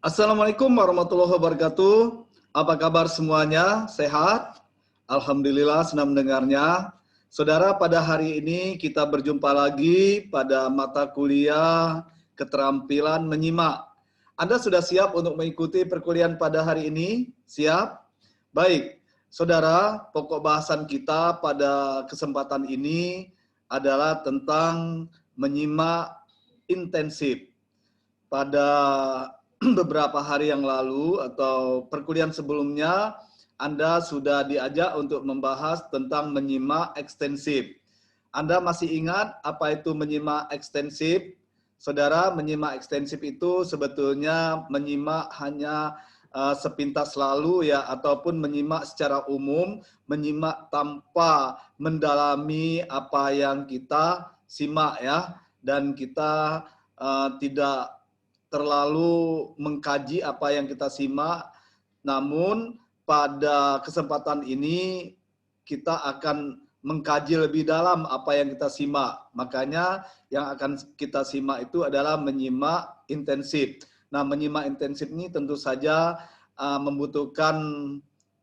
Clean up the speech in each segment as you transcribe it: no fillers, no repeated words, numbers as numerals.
Assalamualaikum warahmatullahi wabarakatuh. Apa kabar semuanya? Sehat? Alhamdulillah, senang mendengarnya. Saudara, pada hari ini kita berjumpa lagi pada mata kuliah keterampilan menyimak. Anda sudah siap untuk mengikuti perkuliahan pada hari ini? Siap? Baik, saudara, pokok bahasan kita pada kesempatan ini adalah tentang menyimak intensif. Pada beberapa hari yang lalu atau perkuliahan sebelumnya, Anda sudah diajak untuk membahas tentang menyimak ekstensif. Anda masih ingat apa itu menyimak ekstensif? Saudara, menyimak ekstensif itu sebetulnya menyimak hanya sepintas lalu ya, ataupun menyimak secara umum, menyimak tanpa mendalami apa yang kita simak ya, dan kita tidak terlalu mengkaji apa yang kita simak, namun pada kesempatan ini kita akan mengkaji lebih dalam apa yang kita simak. Makanya yang akan kita simak itu adalah menyimak intensif. Nah, menyimak intensif ini tentu saja membutuhkan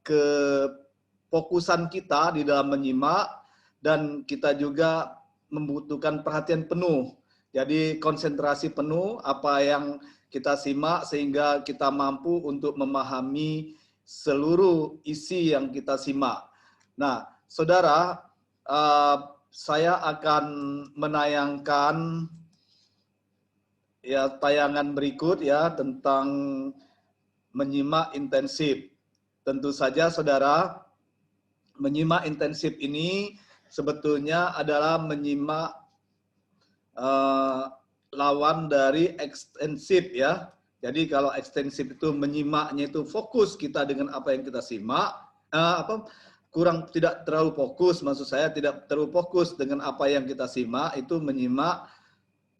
kefokusan kita di dalam menyimak, dan kita juga membutuhkan perhatian penuh. Jadi konsentrasi penuh apa yang kita simak sehingga kita mampu untuk memahami seluruh isi yang kita simak. Nah, saudara, saya akan menayangkan ya tayangan berikut ya tentang menyimak intensif. Tentu saja saudara, menyimak intensif ini sebetulnya adalah menyimak lawan dari ekstensif ya. Jadi kalau ekstensif itu menyimaknya itu fokus kita dengan apa yang kita simak, tidak terlalu fokus, maksud saya tidak terlalu fokus dengan apa yang kita simak, itu menyimak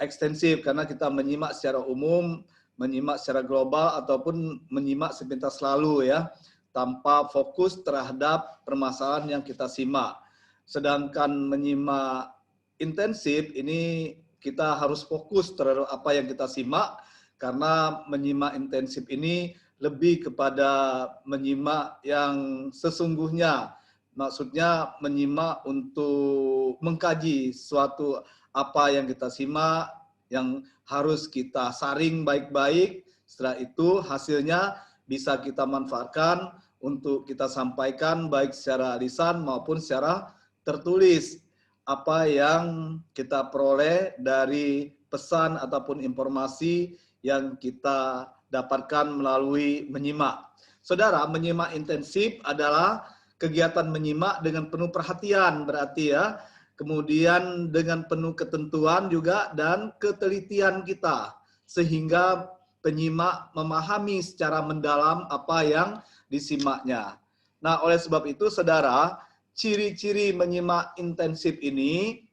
ekstensif karena kita menyimak secara umum, menyimak secara global ataupun menyimak sepintas lalu ya, tanpa fokus terhadap permasalahan yang kita simak. Sedangkan menyimak intensif ini kita harus fokus terhadap apa yang kita simak, karena menyimak intensif ini lebih kepada menyimak yang sesungguhnya. Maksudnya menyimak untuk mengkaji suatu apa yang kita simak, yang harus kita saring baik-baik. Setelah itu hasilnya bisa kita manfaatkan untuk kita sampaikan baik secara lisan maupun secara tertulis. Apa yang kita peroleh dari pesan ataupun informasi yang kita dapatkan melalui menyimak. Saudara, menyimak intensif adalah kegiatan menyimak dengan penuh perhatian berarti ya, kemudian dengan penuh ketentuan juga dan ketelitian kita, sehingga penyimak memahami secara mendalam apa yang disimaknya. Nah, oleh sebab itu saudara, ciri-ciri menyimak intensif ini,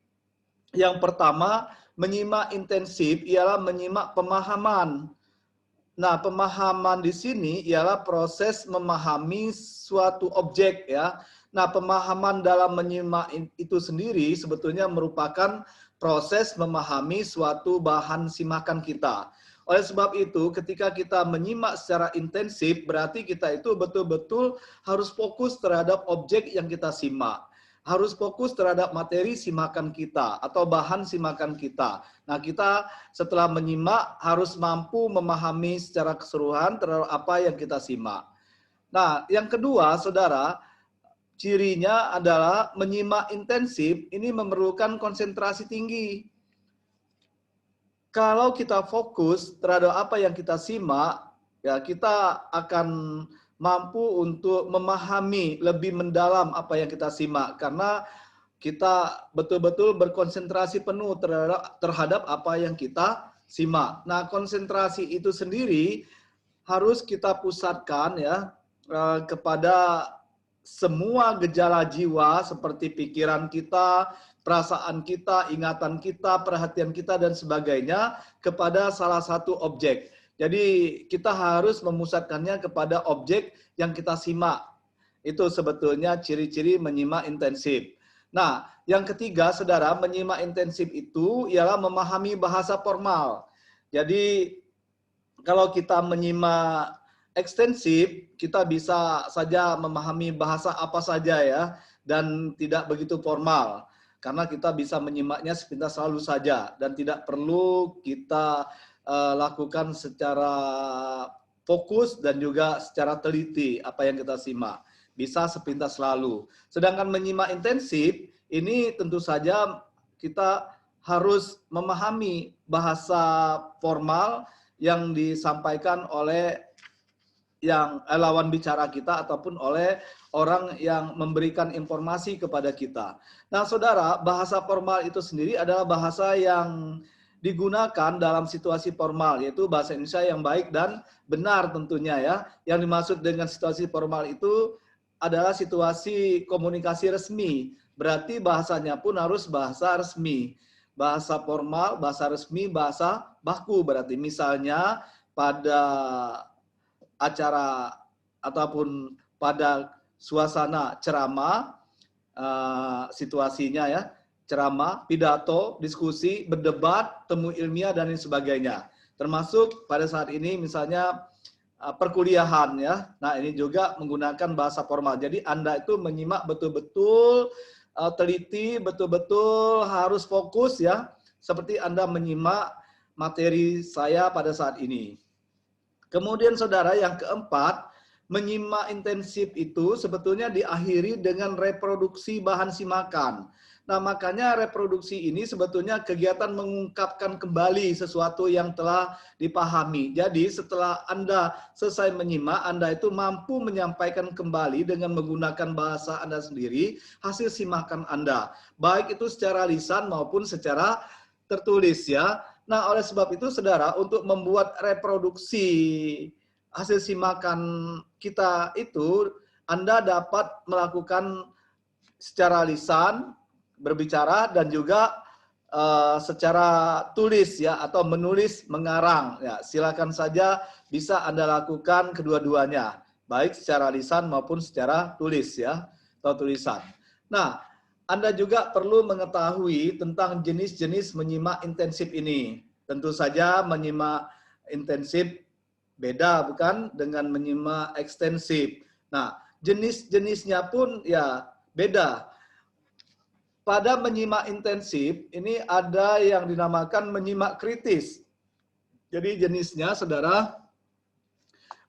yang pertama, menyimak intensif ialah menyimak pemahaman. Nah, pemahaman di sini ialah proses memahami suatu objek ya. Nah, pemahaman dalam menyimak itu sendiri sebetulnya merupakan proses memahami suatu bahan simakan kita. Oleh sebab itu, ketika kita menyimak secara intensif, berarti kita itu betul-betul harus fokus terhadap objek yang kita simak. Harus fokus terhadap materi simakan kita atau bahan simakan kita. Nah, kita setelah menyimak harus mampu memahami secara keseluruhan terhadap apa yang kita simak. Nah, yang kedua, saudara, cirinya adalah menyimak intensif ini memerlukan konsentrasi tinggi. Kalau kita fokus terhadap apa yang kita simak, ya kita akan mampu untuk memahami lebih mendalam apa yang kita simak, karena kita betul-betul berkonsentrasi penuh terhadap apa yang kita simak. Nah, konsentrasi itu sendiri harus kita pusatkan ya kepada semua gejala jiwa seperti pikiran kita, perasaan kita, ingatan kita, perhatian kita, dan sebagainya kepada salah satu objek. Jadi kita harus memusatkannya kepada objek yang kita simak. Itu sebetulnya ciri-ciri menyimak intensif. Nah, yang ketiga, saudara, menyimak intensif itu ialah memahami bahasa formal. Jadi kalau kita menyimak ekstensif, kita bisa saja memahami bahasa apa saja ya, dan tidak begitu formal. Karena kita bisa menyimaknya sepintas lalu saja, dan tidak perlu kita lakukan secara fokus dan juga secara teliti apa yang kita simak. Bisa sepintas lalu. Sedangkan menyimak intensif, ini tentu saja kita harus memahami bahasa formal yang disampaikan oleh yang lawan bicara kita ataupun oleh orang yang memberikan informasi kepada kita. Nah, saudara, bahasa formal itu sendiri adalah bahasa yang digunakan dalam situasi formal, yaitu bahasa Indonesia yang baik dan benar tentunya ya. Yang dimaksud dengan situasi formal itu adalah situasi komunikasi resmi. Berarti bahasanya pun harus bahasa resmi. Bahasa formal, bahasa resmi, bahasa baku. Berarti misalnya pada acara ataupun pada suasana ceramah, situasinya ya, ceramah, pidato, diskusi, berdebat, temu ilmiah dan lain sebagainya. Termasuk pada saat ini misalnya perkuliahan ya. Nah, ini juga menggunakan bahasa formal. Jadi Anda itu menyimak betul-betul teliti, betul-betul harus fokus ya, seperti Anda menyimak materi saya pada saat ini. Kemudian saudara, yang keempat, menyimak intensif itu sebetulnya diakhiri dengan reproduksi bahan simakan. Nah, makanya reproduksi ini sebetulnya kegiatan mengungkapkan kembali sesuatu yang telah dipahami. Jadi setelah Anda selesai menyimak, Anda itu mampu menyampaikan kembali dengan menggunakan bahasa Anda sendiri hasil simakan Anda. Baik itu secara lisan maupun secara tertulis ya. Nah, oleh sebab itu, saudara, untuk membuat reproduksi hasil simakan kita itu, Anda dapat melakukan secara lisan, berbicara, dan juga secara tulis ya, atau menulis, mengarang. Ya, silakan saja bisa Anda lakukan kedua-duanya, baik secara lisan maupun secara tulis ya, atau tulisan. Nah, Anda juga perlu mengetahui tentang jenis-jenis menyimak intensif ini. Tentu saja menyimak intensif beda bukan dengan menyimak ekstensif. Nah, jenis-jenisnya pun ya beda. Pada menyimak intensif ini ada yang dinamakan menyimak kritis. Jadi jenisnya, saudara,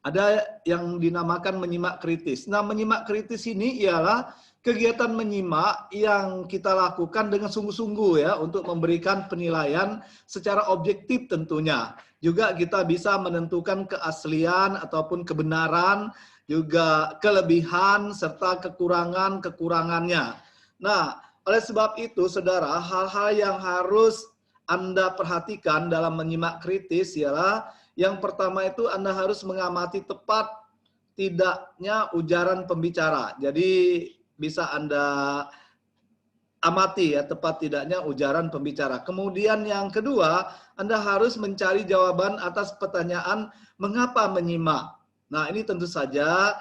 ada yang dinamakan menyimak kritis. Nah, menyimak kritis ini ialah kegiatan menyimak yang kita lakukan dengan sungguh-sungguh ya, untuk memberikan penilaian secara objektif tentunya. Juga kita bisa menentukan keaslian ataupun kebenaran, juga kelebihan serta kekurangannya. Nah, oleh sebab itu, saudara, hal-hal yang harus Anda perhatikan dalam menyimak kritis ialah yang pertama itu Anda harus mengamati tepat tidaknya ujaran pembicara. Jadi bisa Anda amati ya tepat tidaknya ujaran pembicara. Kemudian yang kedua, Anda harus mencari jawaban atas pertanyaan mengapa menyimak. Nah, ini tentu saja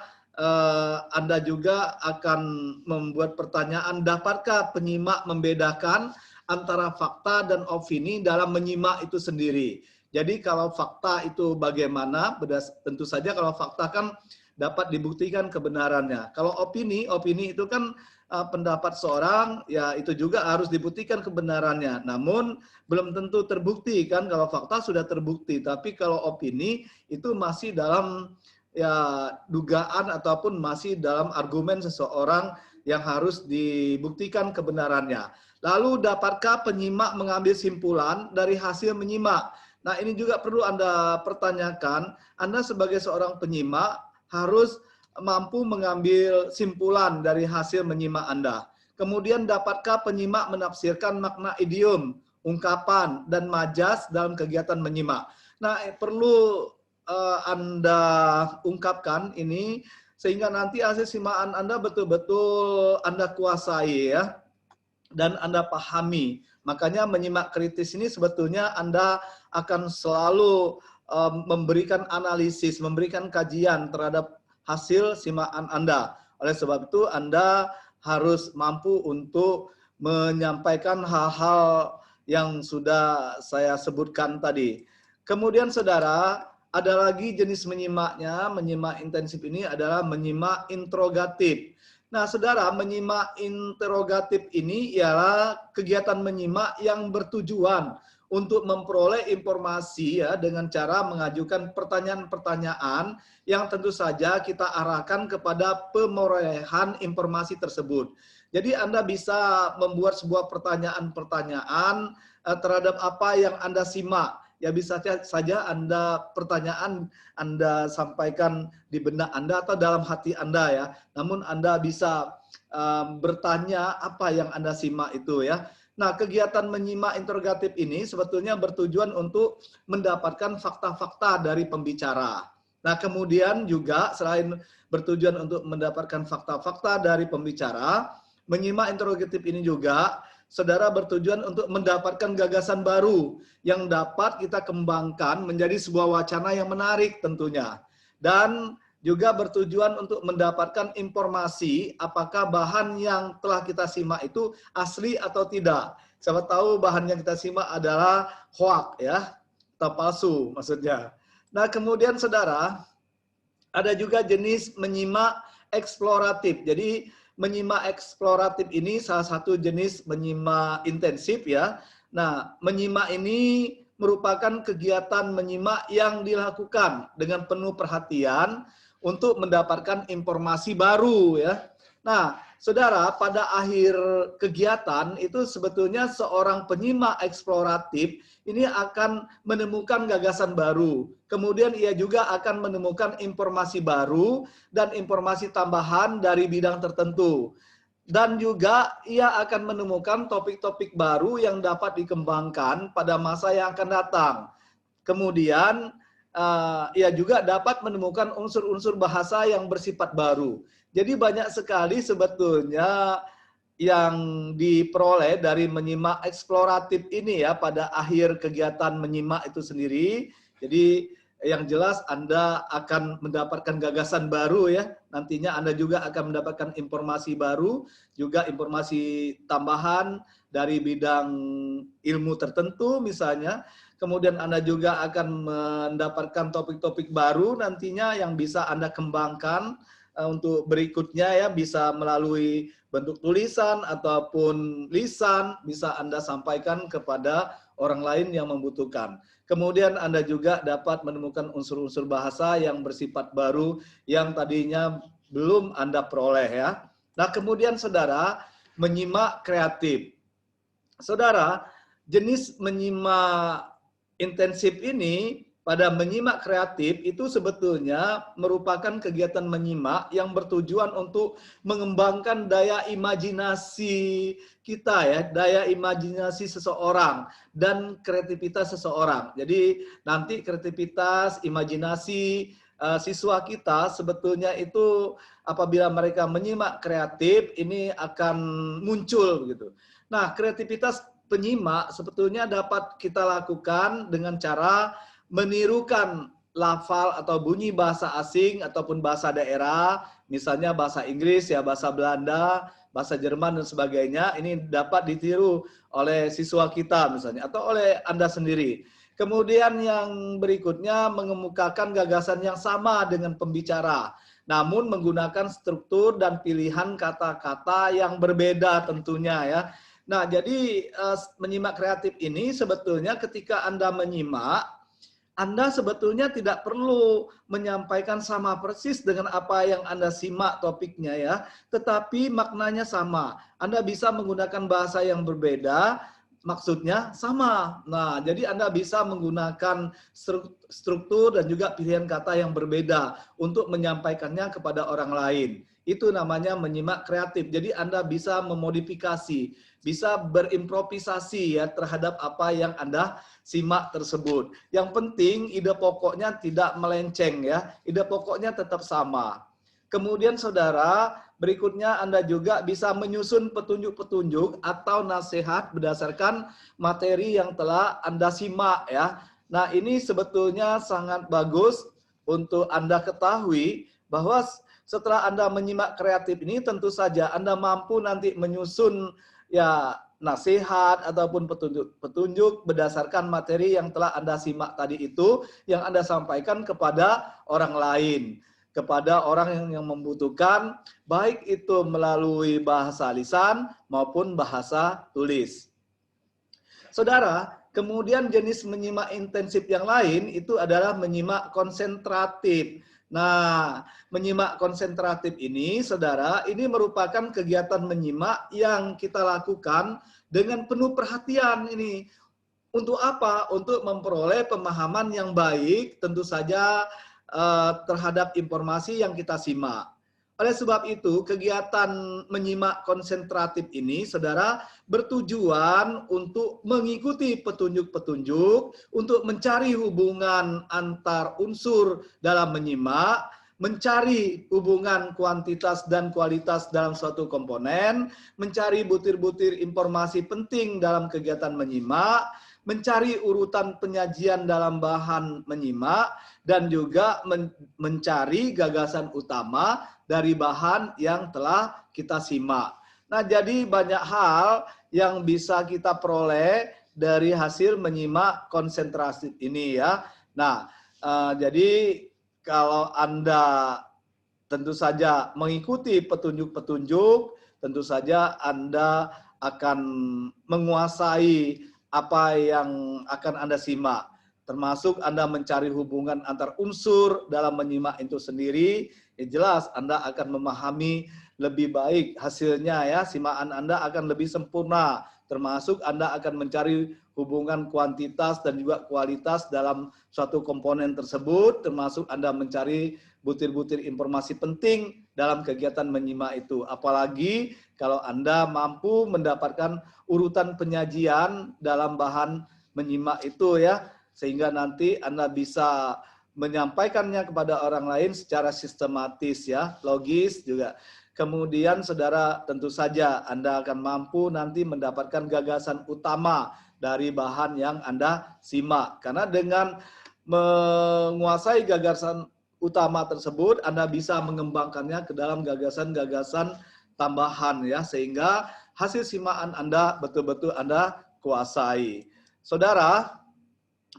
Anda juga akan membuat pertanyaan, dapatkah penyimak membedakan antara fakta dan opini dalam menyimak itu sendiri. Jadi kalau fakta itu bagaimana, tentu saja kalau fakta kan dapat dibuktikan kebenarannya. Kalau opini itu kan pendapat seorang, ya itu juga harus dibuktikan kebenarannya. Namun belum tentu terbukti kan, kalau fakta sudah terbukti. Tapi kalau opini itu masih dalam ya dugaan ataupun masih dalam argumen seseorang yang harus dibuktikan kebenarannya. Lalu dapatkah penyimak mengambil simpulan dari hasil menyimak? Nah, ini juga perlu Anda pertanyakan. Anda sebagai seorang penyimak harus mampu mengambil simpulan dari hasil menyimak Anda. Kemudian dapatkah penyimak menafsirkan makna idiom, ungkapan, dan majas dalam kegiatan menyimak? Nah, perlu Anda ungkapkan ini sehingga nanti hasil simaan Anda betul-betul Anda kuasai ya, dan Anda pahami. Makanya menyimak kritis ini sebetulnya Anda akan selalu memberikan analisis, memberikan kajian terhadap hasil simaan Anda. Oleh sebab itu Anda harus mampu untuk menyampaikan hal-hal yang sudah saya sebutkan tadi. Kemudian saudara, ada lagi jenis menyimaknya, menyimak intensif ini adalah menyimak interrogatif. Nah, saudara, menyimak interrogatif ini ialah kegiatan menyimak yang bertujuan untuk memperoleh informasi ya dengan cara mengajukan pertanyaan-pertanyaan yang tentu saja kita arahkan kepada pemerolehan informasi tersebut. Jadi Anda bisa membuat sebuah pertanyaan-pertanyaan terhadap apa yang Anda simak. Ya bisa saja pertanyaan Anda sampaikan di benak Anda atau dalam hati Anda ya. Namun Anda bisa bertanya apa yang Anda simak itu ya. Nah, kegiatan menyimak interrogatif ini sebetulnya bertujuan untuk mendapatkan fakta-fakta dari pembicara. Nah, kemudian juga selain bertujuan untuk mendapatkan fakta-fakta dari pembicara, menyimak interrogatif ini juga saudara bertujuan untuk mendapatkan gagasan baru yang dapat kita kembangkan menjadi sebuah wacana yang menarik tentunya. Dan juga bertujuan untuk mendapatkan informasi apakah bahan yang telah kita simak itu asli atau tidak. Siapa tahu bahan yang kita simak adalah hoax ya, atau palsu maksudnya. Nah, kemudian saudara, ada juga jenis menyimak eksploratif. Jadi menyimak eksploratif ini salah satu jenis menyimak intensif ya. Nah, menyimak ini merupakan kegiatan menyimak yang dilakukan dengan penuh perhatian untuk mendapatkan informasi baru ya. Nah, saudara, pada akhir kegiatan itu sebetulnya seorang penyimak eksploratif ini akan menemukan gagasan baru. Kemudian ia juga akan menemukan informasi baru dan informasi tambahan dari bidang tertentu. Dan juga ia akan menemukan topik-topik baru yang dapat dikembangkan pada masa yang akan datang. Kemudian ia juga dapat menemukan unsur-unsur bahasa yang bersifat baru. Jadi banyak sekali sebetulnya yang diperoleh dari menyimak eksploratif ini ya pada akhir kegiatan menyimak itu sendiri. Jadi yang jelas Anda akan mendapatkan gagasan baru ya. Nantinya Anda juga akan mendapatkan informasi baru, juga informasi tambahan dari bidang ilmu tertentu misalnya. Kemudian Anda juga akan mendapatkan topik-topik baru nantinya yang bisa Anda kembangkan untuk berikutnya ya, bisa melalui bentuk tulisan ataupun lisan, bisa Anda sampaikan kepada orang lain yang membutuhkan. Kemudian Anda juga dapat menemukan unsur-unsur bahasa yang bersifat baru yang tadinya belum Anda peroleh ya. Nah, kemudian saudara, menyimak kreatif. Saudara, jenis menyimak intensif ini pada menyimak kreatif itu sebetulnya merupakan kegiatan menyimak yang bertujuan untuk mengembangkan daya imajinasi kita ya, daya imajinasi seseorang dan kreativitas seseorang. Jadi nanti kreativitas, imajinasi siswa kita sebetulnya itu apabila mereka menyimak kreatif ini akan muncul begitu. Nah, kreativitas penyimak sebetulnya dapat kita lakukan dengan cara menirukan lafal atau bunyi bahasa asing ataupun bahasa daerah, misalnya bahasa Inggris ya, bahasa Belanda, bahasa Jerman dan sebagainya, ini dapat ditiru oleh siswa kita misalnya atau oleh Anda sendiri. Kemudian yang berikutnya mengemukakan gagasan yang sama dengan pembicara, namun menggunakan struktur dan pilihan kata-kata yang berbeda tentunya ya. Nah, jadi menyimak kreatif ini sebetulnya ketika Anda menyimak, Anda sebetulnya tidak perlu menyampaikan sama persis dengan apa yang Anda simak topiknya ya, tetapi maknanya sama. Anda bisa menggunakan bahasa yang berbeda, maksudnya sama. Nah, jadi Anda bisa menggunakan struktur dan juga pilihan kata yang berbeda untuk menyampaikannya kepada orang lain. Itu namanya menyimak kreatif. Jadi Anda bisa memodifikasi, bisa berimprovisasi ya terhadap apa yang Anda simak tersebut. Yang penting ide pokoknya tidak melenceng ya. Ide pokoknya tetap sama. Kemudian saudara, berikutnya Anda juga bisa menyusun petunjuk-petunjuk atau nasihat berdasarkan materi yang telah Anda simak ya. Nah, ini sebetulnya sangat bagus untuk Anda ketahui bahwa setelah Anda menyimak kreatif ini tentu saja Anda mampu nanti menyusun ya nasihat ataupun petunjuk berdasarkan materi yang telah Anda simak tadi itu, yang Anda sampaikan kepada orang lain, kepada orang yang membutuhkan, baik itu melalui bahasa lisan maupun bahasa tulis. Saudara, kemudian jenis menyimak intensif yang lain itu adalah menyimak konsentratif. Nah, menyimak konsentratif ini, saudara, ini merupakan kegiatan menyimak yang kita lakukan dengan penuh perhatian ini. Untuk apa? Untuk memperoleh pemahaman yang baik, tentu saja terhadap informasi yang kita simak. Oleh sebab itu, kegiatan menyimak konsentratif ini, saudara, bertujuan untuk mengikuti petunjuk-petunjuk, untuk mencari hubungan antar unsur dalam menyimak, mencari hubungan kuantitas dan kualitas dalam suatu komponen, mencari butir-butir informasi penting dalam kegiatan menyimak, mencari urutan penyajian dalam bahan menyimak, dan juga mencari gagasan utama dari bahan yang telah kita simak. Nah, jadi banyak hal yang bisa kita peroleh dari hasil menyimak konsentrasi ini ya. Nah, jadi kalau Anda tentu saja mengikuti petunjuk-petunjuk, tentu saja Anda akan menguasai apa yang akan Anda simak. Termasuk Anda mencari hubungan antar unsur dalam menyimak itu sendiri, ya jelas Anda akan memahami lebih baik hasilnya ya, simaan Anda akan lebih sempurna. Termasuk Anda akan mencari hubungan kuantitas dan juga kualitas dalam suatu komponen tersebut, termasuk Anda mencari butir-butir informasi penting dalam kegiatan menyimak itu. Apalagi kalau Anda mampu mendapatkan urutan penyajian dalam bahan menyimak itu ya, sehingga nanti Anda bisa menyampaikannya kepada orang lain secara sistematis ya, logis juga. Kemudian saudara tentu saja Anda akan mampu nanti mendapatkan gagasan utama dari bahan yang Anda simak. Karena dengan menguasai gagasan utama tersebut, Anda bisa mengembangkannya ke dalam gagasan-gagasan tambahan ya, sehingga hasil simaan Anda betul-betul Anda kuasai. Saudara,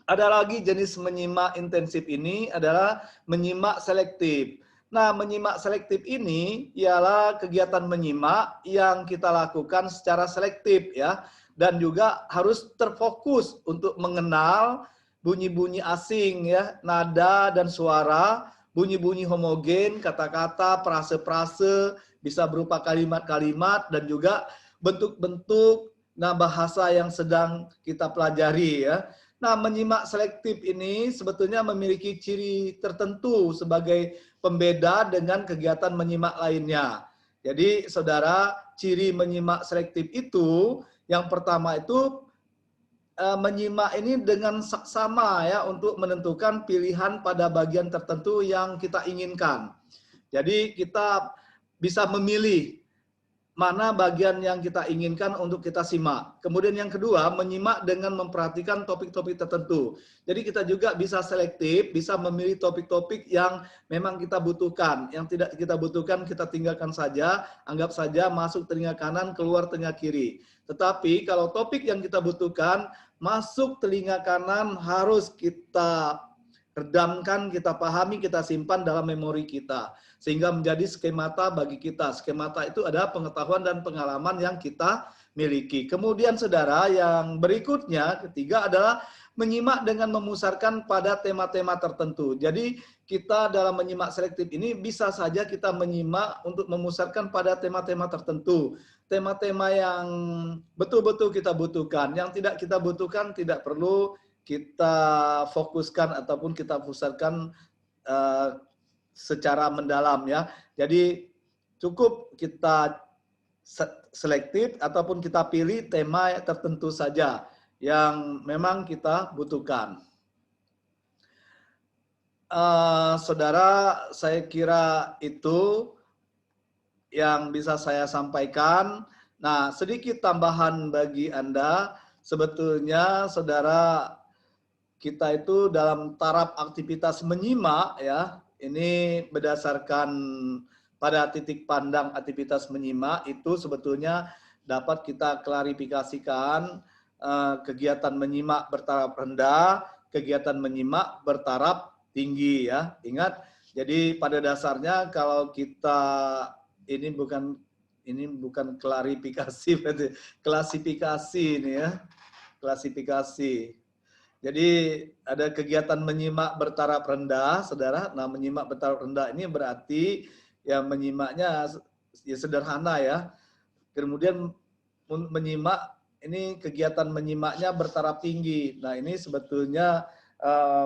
ada lagi jenis menyimak intensif ini adalah menyimak selektif. Nah, menyimak selektif ini ialah kegiatan menyimak yang kita lakukan secara selektif ya, dan juga harus terfokus untuk mengenal bunyi-bunyi asing ya, nada dan suara, bunyi-bunyi homogen, kata-kata, frase-frase, bisa berupa kalimat-kalimat dan juga bentuk-bentuk bahasa yang sedang kita pelajari ya. Nah, menyimak selektif ini sebetulnya memiliki ciri tertentu sebagai pembeda dengan kegiatan menyimak lainnya. Jadi, saudara, ciri menyimak selektif itu, yang pertama itu menyimak ini dengan saksama ya, untuk menentukan pilihan pada bagian tertentu yang kita inginkan. Jadi, kita bisa memilih mana bagian yang kita inginkan untuk kita simak. Kemudian yang kedua, menyimak dengan memperhatikan topik-topik tertentu. Jadi kita juga bisa selektif, bisa memilih topik-topik yang memang kita butuhkan. Yang tidak kita butuhkan kita tinggalkan saja, anggap saja masuk telinga kanan, keluar telinga kiri. Tetapi kalau topik yang kita butuhkan, masuk telinga kanan harus kita redamkan, kita pahami, kita simpan dalam memori kita. Sehingga menjadi skemata bagi kita. Skemata itu adalah pengetahuan dan pengalaman yang kita miliki. Kemudian saudara, yang berikutnya, ketiga adalah menyimak dengan memusarkan pada tema-tema tertentu. Jadi kita dalam menyimak selektif ini bisa saja kita menyimak untuk memusarkan pada tema-tema tertentu. Tema-tema yang betul-betul kita butuhkan. Yang tidak kita butuhkan tidak perlu kita fokuskan ataupun kita pusatkan secara mendalam ya. Jadi cukup kita selektif ataupun kita pilih tema tertentu saja yang memang kita butuhkan. Saudara, saya kira itu yang bisa saya sampaikan. Nah, sedikit tambahan bagi Anda, sebetulnya saudara, kita itu dalam taraf aktivitas menyimak ya, ini berdasarkan pada titik pandang aktivitas menyimak itu sebetulnya dapat kita klarifikasikan kegiatan menyimak bertaraf rendah, kegiatan menyimak bertaraf tinggi ya. Ingat, jadi pada dasarnya kalau kita ini bukan klarifikasi, berarti klasifikasi ini ya, klasifikasi. Jadi ada kegiatan menyimak bertaraf rendah, saudara. Nah, menyimak bertaraf rendah ini berarti ya menyimaknya ya sederhana ya. Kemudian menyimak ini kegiatan menyimaknya bertaraf tinggi. Nah, ini sebetulnya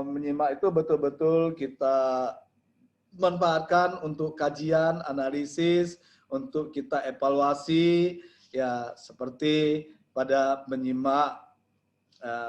menyimak itu betul-betul kita manfaatkan untuk kajian, analisis, untuk kita evaluasi, ya seperti pada menyimak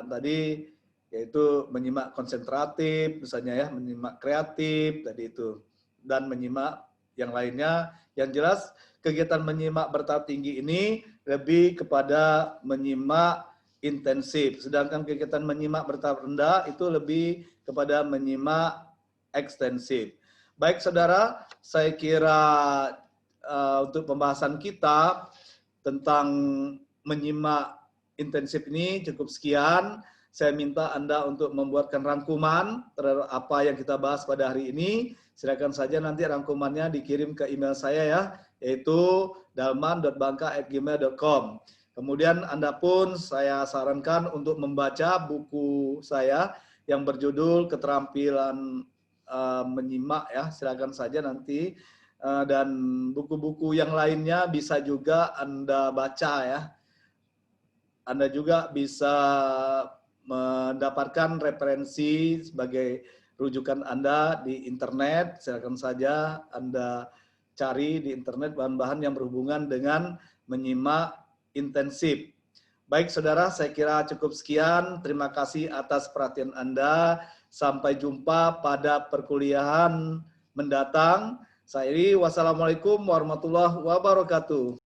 tadi, yaitu menyimak konsentratif, misalnya ya, menyimak kreatif, tadi itu, dan menyimak yang lainnya. Yang jelas, kegiatan menyimak bertahap tinggi ini lebih kepada menyimak intensif, sedangkan kegiatan menyimak bertahap rendah itu lebih kepada menyimak ekstensif. Baik saudara, saya kira untuk pembahasan kita tentang menyimak intensif ini cukup sekian. Saya minta Anda untuk membuatkan rangkuman terhadap apa yang kita bahas pada hari ini. Silakan saja nanti rangkumannya dikirim ke email saya ya, yaitu dalman.bangka@gmail.com. Kemudian Anda pun saya sarankan untuk membaca buku saya yang berjudul Keterampilan Menyimak ya. Silakan saja nanti, dan buku-buku yang lainnya bisa juga Anda baca ya. Anda juga bisa mendapatkan referensi sebagai rujukan Anda di internet. Silakan saja Anda cari di internet bahan-bahan yang berhubungan dengan menyimak intensif. Baik saudara, saya kira cukup sekian. Terima kasih atas perhatian Anda. Sampai jumpa pada perkuliahan mendatang. Saya Iri, wassalamualaikum warahmatullahi wabarakatuh.